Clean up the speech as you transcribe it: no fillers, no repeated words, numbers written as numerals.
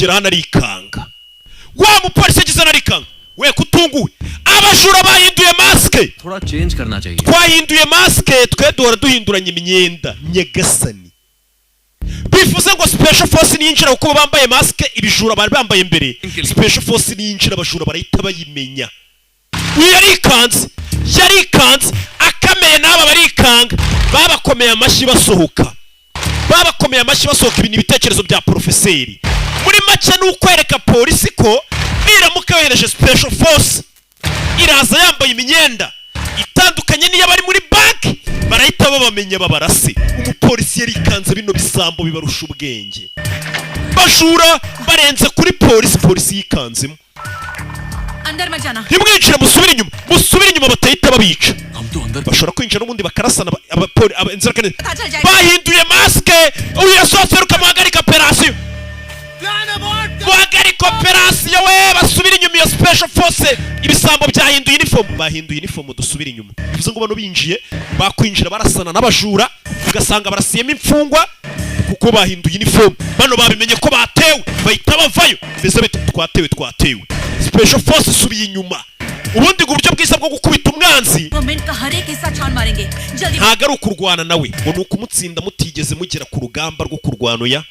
agera hano arikanga wa mupolisi yagize narikanga we kutunguwe abajura bahinduye maske थोड़ा चेंज करना चाहिए twahinduye maske twe duhora duhinduranye imyenda nyagasani bifuze ngo special force ninjira kuko bambaye maske ibijura bari bambaye mbere special force ninjira abajura barahita bayimenya yarikanze akameye n'aba barikanga babakomeye amashyi basohoka ibintu ibitekerezo bya profeseri muri make n'ukwereka polisi ko iramuka yohereje special force iraza yambaye imyenda itandukanye niyo bari muri bank barahita babamenya babarase umupolisi yarikanze bino bisambo bibarusha ubwenge bajura barenze kuri polisi yikanzemo अंदर मत जाना nimwinjire musubire inyuma batahita babica bashobora kwinjira n'ubundi bakarasana inzirakarengane bahinduye maske uyu yasohotse rukamuhagarika operasiyo muhagarika operasiyo we basubire inyuma iyo special force ibisambo byahinduye uniform dusubire inyuma bivuze ngo bano binjiye bakwinjira barasana n'abajura ugasanga barasiyemo imfungwa kuko bahinduye uniform bano babimenye ko batewe bahita bavayo mbese bati twatewe special force isubiye inyuma ubundi uburyo bwiza bwo gukubita umwanzi ntago ari ukurwana nawe ngo ni ukumutsinda mutigeze mugera ku rugamba rwo kurwanoya